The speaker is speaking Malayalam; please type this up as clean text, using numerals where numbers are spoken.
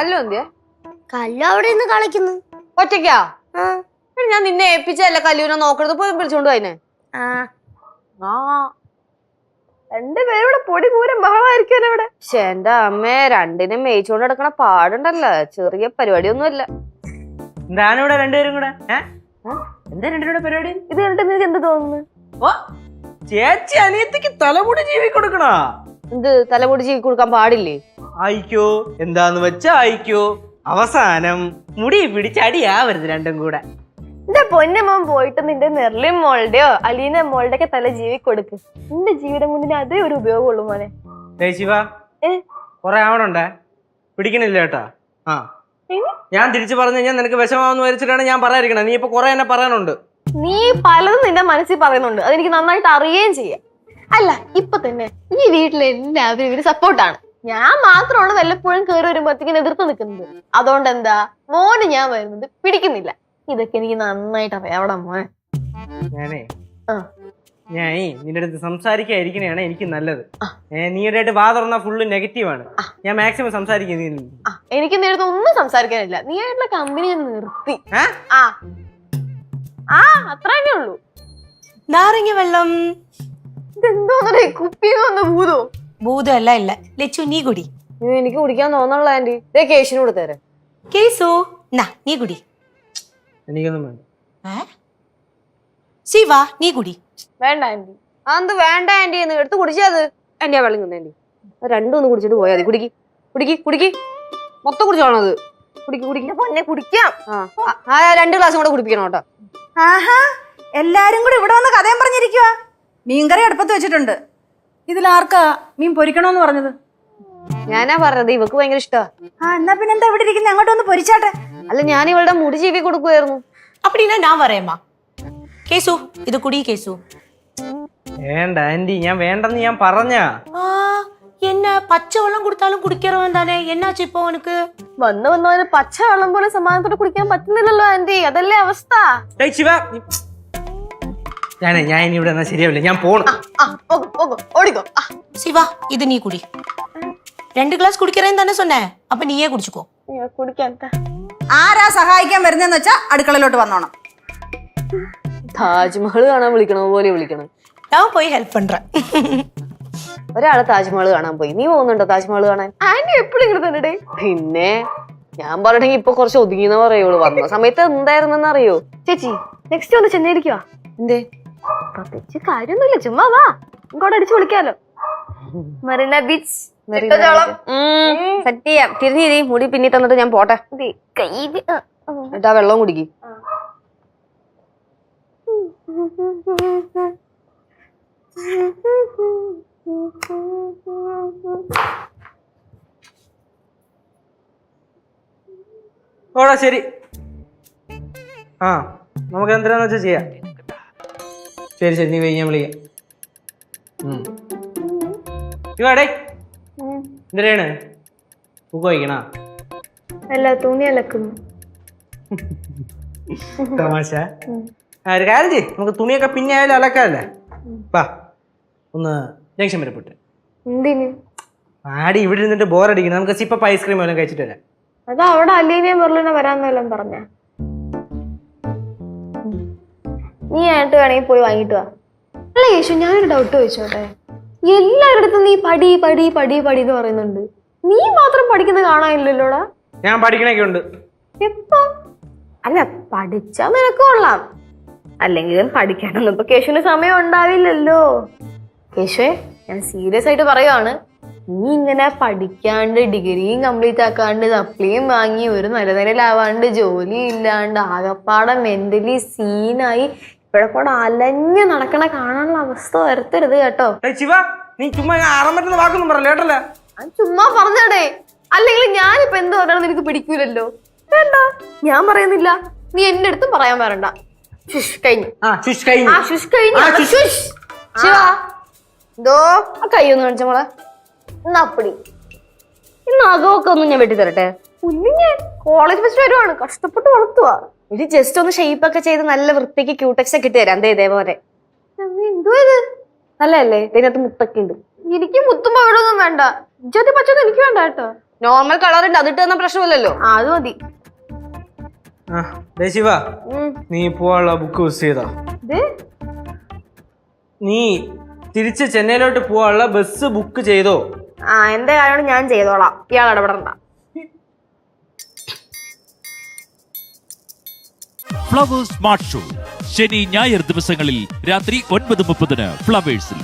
കല്ലു എന്തിയാ? കല്ലു അവിടെ നിന്ന് കളിക്കുന്നു. ഒറ്റയ്ക്കാ? ഞാൻ നിന്നെ ഏൽപ്പിച്ചല്ല കല്ലൂനെ നോക്കണത്, പോയി വിളിച്ചോണ്ട് പോയിനെ. രണ്ടുപേരുടെ പൊടി പൂരം ബഹളമായിരിക്കും ഇവിടെ. പക്ഷെ എന്റെ അമ്മേ, രണ്ടിനും മേയിച്ചോണ്ട് നടക്കണ പാടുണ്ടല്ലോ, ചെറിയ പരിപാടിയൊന്നുമല്ല. എന്താണ് ഇവിടെ രണ്ടുപേരും കൂടെ? എന്താ രണ്ടുപേരുടെ പരിപാടി? ഇത് കണ്ടിട്ട് നിനക്ക് എന്ത് തോന്നുന്നു? ഓ, ചേച്ചി അനിയത്തിക്ക് തലമുടി ജീവി കൊടുക്കണോ? എന്ത് തലമുടി ജീവി കൊടുക്കാൻ പാടില്ലേ? ആയിക്കോ, എന്താന്ന് വെച്ചാ ആയിക്കോ. അവസാനം മുടി പിടിച്ചടിയാവരുത് രണ്ടും കൂടെ. എന്റെ പൊന്നമ്മൻ പോയിട്ട് നിന്റെ നെർലിൻ മോളുടെയോ അലീന മോളുടെ ഒക്കെ തല ജീവി കൊടുക്ക്. നിന്റെ ജീവിതം കൊണ്ടിന് അതേ ഒരു ഉപയോഗമുള്ളൂ മോനെ. ശിവ, കൊറേ ആവണുണ്ടേ, പിടിക്കണില്ല കേട്ടാ. ഞാൻ തിരിച്ചു പറഞ്ഞു കഴിഞ്ഞാൽ നിനക്ക് വിഷമാവെന്ന് വരച്ചിട്ടാണ് ഞാൻ പറയാതിരിക്കണേ. നീ ഇപ്പൊ കൊറേ എന്നെ പറയാനുണ്ട്. നീ പലതും നിന്റെ മനസ്സിൽ പറയുന്നുണ്ട്, അതെനിക്ക് നന്നായിട്ട് അറിയുകയും ചെയ്യാം. അല്ല, ഇപ്പൊ തന്നെ ഈ വീട്ടിലെ എല്ലാവരും ഇവര് സപ്പോർട്ടാണ്. ഞാൻ മാത്രമാണ് വല്ലപ്പോഴും കയറി വരുമ്പോഴത്തേക്കും എതിർത്ത് നിൽക്കുന്നത്. അതുകൊണ്ട് എന്താ മോന് ഞാൻ വരുന്നത് പിടിക്കുന്നില്ല. ഇതൊക്കെ എനിക്ക് നന്നായിട്ട് അറിയാം. അവിടെ മോനെ ഞാനേ നിന്റെ അടുത്ത് സംസാരിക്കാതിരിക്കണയാണ് എനിക്ക് നല്ലത്. നീടായിട്ട് വാ തുറന്നാ ഫുള്ള് നെഗറ്റീവാണ്. ഞാൻ മാക്സിമം സംസാരിക്കുന്നു. എനിക്ക് നേരത്തെ ഒന്നും സംസാരിക്കാനില്ല. നീ ആയിട്ടുള്ള കമ്പനി ഞാൻ നിർത്തി. അത്രേ ഉള്ളൂ. നാരങ്ങ വെള്ളം. ഇതെന്തോന്നേ, കുപ്പിന്ന് ഭൂതോ? ഭൂതം അല്ല ഇല്ല. ലച്ചു നീ കുടി. എനിക്ക് കുടിക്കാൻ തോന്നണല്ലോ ആന്റി. ഇതേ കേശിന് കൊടുത്തേരെ. കേസു നീ കുടി. എനിക്കൊന്നും വേണ്ട. ശിവ നീ കുടി. വേണ്ട ആന്റി. അതെന്ത് വേണ്ട ആന്റി? എന്ന് എടുത്ത് കുടിച്ചത് ആന്റി. ആ വെള്ളം ആന്റി രണ്ടും ഒന്ന് കുടിച്ചിട്ട് പോയാൽ മതി. കുടിക്ക് കുടിക്ക് കുടിക്ക്, മൊത്തം കുടിച്ചോണത്. കുടിക്ക് കുടിക്ക് പൊന്നെ, കുടിക്കാം. 2 ഗ്ലാസും കൂടെ കുടിപ്പിക്കണം കേട്ടോ. ആഹാ, എല്ലാരും കൂടെ ഇവിടെ വന്ന് കഥയും പറഞ്ഞിരിക്കുക. മീൻകറി അടുപ്പത്ത് വെച്ചിട്ടുണ്ട്. ഇതിലാർക്കാ മീൻ പൊരിക്കണോന്ന് പറഞ്ഞത്? ഞാനാ പറഞ്ഞത്, ഇവക്ക് ഭയങ്കര ഇഷ്ടാ. എന്നാ പിന്നെ എന്താ ഇവിടെ ഇരിക്കുന്നത്? അങ്ങോട്ടൊന്ന് പൊരിച്ചാട്ടെ. അല്ല, ഞാൻ ഇവളുടെ മുടി ചീവി കൊടുക്കുവായിരുന്നു. அப்படின்னா நான் வரேம்மா. കേസു ഇത് കുടി. കേസു വേണ്ട ആന്റി, ഞാൻ വേണ്ടെന്ന് ഞാൻ പറഞ്ഞാ. என்ன പച്ച വെള്ളം കൊടുത്താലും കുടിക്കാറവൻ താനേ. എന്നാച്ചു ഇപ്പൊ അവനക്ക്? വന്നവന് പച്ച വെള്ളം പോലെ സമാധാനത്തോടെ കുടിക്കാൻ പറ്റുന്നില്ലല്ലോ ആന്റി. അതല്ലേ അവസ്ഥ. ഞാൻ ഇനി ഇവിടെ ശരിയാവില്ല, ഞാൻ പോണം. ഓടിക്കോ. ശിവ ഇത് നീ കുടി. 2 ഗ്ലാസ് കുടിക്കറേന്ന് തന്നെ சொன்னே. അപ്പൊ നീയേ കുടിച്ചുക്കോ. കുടിക്കാൻ ആരാ സഹായിക്കാൻ വരുന്നെന്ന് വെച്ചാ അടുക്കളയിലോട്ട് വന്നോണം. താജ്മഹൽ കാണാൻ വിളിക്കണ പോലെ വിളിക്കണം. ഞാൻ പോയി ഹെൽപ്പ് പண்றேன். ഒരാള് താജ്മഹൽ കാണാൻ പോയി. നീ പോകുന്നുണ്ടോ താജ്മഹൽ കാണാൻ? ആന്റി എപ്പോഴും ഇങ്ങനെ തന്നെ. പിന്നെ ഞാൻ പറയണെങ്കി ഇപ്പൊ കുറച്ച് ഒതുങ്ങിന്ന് പറയുള്ളൂ. വന്ന സമയത്ത് എന്തായിരുന്നെന്ന് അറിയോ? ചേച്ചി നെക്സ്റ്റ് ഒന്ന് ചെന്നൈയിരിക്കുവാ. എന്തേ? പ്രത്യേകിച്ച് കാര്യൊന്നുമില്ല, ചുമ്മാ വാ, ഇങ്ങോട്ട് അടിച്ചു വിളിക്കാലോ. മറീന ബീച്ച് സെറ്റ് ചെയ്യാം. തിരിഞ്ഞിരി, മുടി പിന്നി തന്നിട്ട് ഞാൻ പോട്ടെ. എന്നിട്ടാ വെള്ളം കുടിക്ക്. ഓടാ ശരി. നമുക്ക് എന്തിനാന്ന് വെച്ചാ ചെയ്യാം. ശരി ശരി, നീ പോയി, ഞാൻ വിളിക്കാം. ഇവാടേ എന്തിനാണ് പൂക്ക് വയ്ക്കണ? അല്ല, തുണി അലക്കുന്നു. തമാശ. ഒരു കാര്യം ചെയ്യ്, നമുക്ക് തുണിയൊക്കെ പിന്നെ ആയാലും അലക്കാല്ലേ. വാ ഒന്ന് ജംഗ്ഷൻ വരെ പോട്ടെ. എന്തിന്? ആടി ഇവിടെ ഇരുന്നിട്ട് ബോറടിക്കണം. നമുക്ക് സിപ്പപ്പ് ഐസ്ക്രീം വല്ലതും കഴിച്ചിട്ട് വരാം. അതാ അവിടെ അലീനയും മെർലിനെ വരാന്നെല്ലാം പറഞ്ഞ. നീ ആയിട്ട് വേണമെങ്കിൽ പോയി വാങ്ങിട്ട് വാ. അല്ല യേശു, ഞാനൊരു ഡൗട്ട് ചോദിച്ചോട്ടെ. എല്ലാവരുടെടുത്തും നീ പടി പടി പടി പടി എന്ന് പറയുന്നുണ്ട്. നീ മാത്രം പഠിക്കുന്നത് കാണാനില്ലല്ലോടാ. ഞാൻ പഠിക്കണൊക്കെ ഉണ്ട്. എപ്പോ? അല്ല, പഠിച്ചാ നിനക്ക് കൊള്ളാം. അല്ലെങ്കിലും പഠിക്കാനൊന്നും ഇപ്പൊ കേശുവിന് സമയം ഉണ്ടാവില്ലല്ലോ. കേശുവേ, ഞാൻ സീരിയസ് ആയിട്ട് പറയുവാണ്. നീ ഇങ്ങനെ പഠിക്കാണ്ട് ഡിഗ്രിയും കംപ്ലീറ്റ് ആക്കാണ്ട് സപ്ലിയും വാങ്ങി ഒരു നല്ല നിലയിലാവാണ്ട് ജോലി ഇല്ലാണ്ട് ആകപ്പാടെ മെന്റലി സീനായി ഇപ്പോഴെപ്പോടെ അലഞ്ഞ് നടക്കണ കാണാനുള്ള അവസ്ഥ വരുത്തരുത് കേട്ടോ. നീ ചുമ്മാ അറമ്പറ്റുന്ന വാക്കൊന്നും പറയല്ലേ കേട്ടല്ലേ. ചുമ്മാ പറഞ്ഞടേ. അല്ലെങ്കിൽ ഞാനിപ്പോ എന്ത് പറയണമെന്ന് എനിക്ക് പിടിക്കൂലല്ലോ. വേണ്ട, ഞാൻ പറയുന്നില്ല. നീ എന്റെ അടുത്തും പറയാൻ വരണ്ട. കഴിഞ്ഞു. കയ്യൊന്ന് കാണിച്ച മോളെ. അപ്പടി ഇന്ന് അകമൊക്കെ ഒന്നും ഞാൻ വെട്ടി തരട്ടെ. കുഞ്ഞിഞ്ഞ കോളേജ് ഫസ്റ്റ് വരുവാണ്, കഷ്ടപ്പെട്ട് വളർത്തുവാ. ഇത് ജസ്റ്റ് ഒന്ന് ഷേപ്പ് ഒക്കെ ചെയ്ത് നല്ല വൃത്തിക്ക് ക്യൂടെക്സ് ഒക്കെ ഇട്ട് തരാം. ഇതേപോലെ എന്തോ ഇത് നല്ലല്ലേ? ഇതിനകത്ത് മുത്തൊക്കെ ഉണ്ട്. എനിക്ക് മുത്തുമ്പോ അവിടെ ഒന്നും വേണ്ട. ഇജ്ജാതി പച്ചൊന്നും എനിക്ക് വേണ്ട കേട്ടോ. നോർമൽ കളർ ഉണ്ട്, അതിട്ട് തന്ന പ്രശ്നമില്ലല്ലോ. ആ അത് മതി. ആ ദേ ശിവ, നീ പോവാനുള്ള ബുക്ക് മിസ് ചെയ്താ? നീ തിരിച്ച് ചെന്നൈയിലോട്ട് പോവാനുള്ള ബസ് ബുക്ക് ചെയ്തോ? ആ എന്റെ കാര്യമാണ് ഞാൻ ചെയ്തോളാം, ഇയാൾ ഇടപെടണ്ട. ഫ്ലവേഴ്സ് സ്മാർട്ട് ഷോ ശനി ഞായർ ദിവസങ്ങളിൽ രാത്രി 9:30 ഫ്ലവേഴ്സിൽ.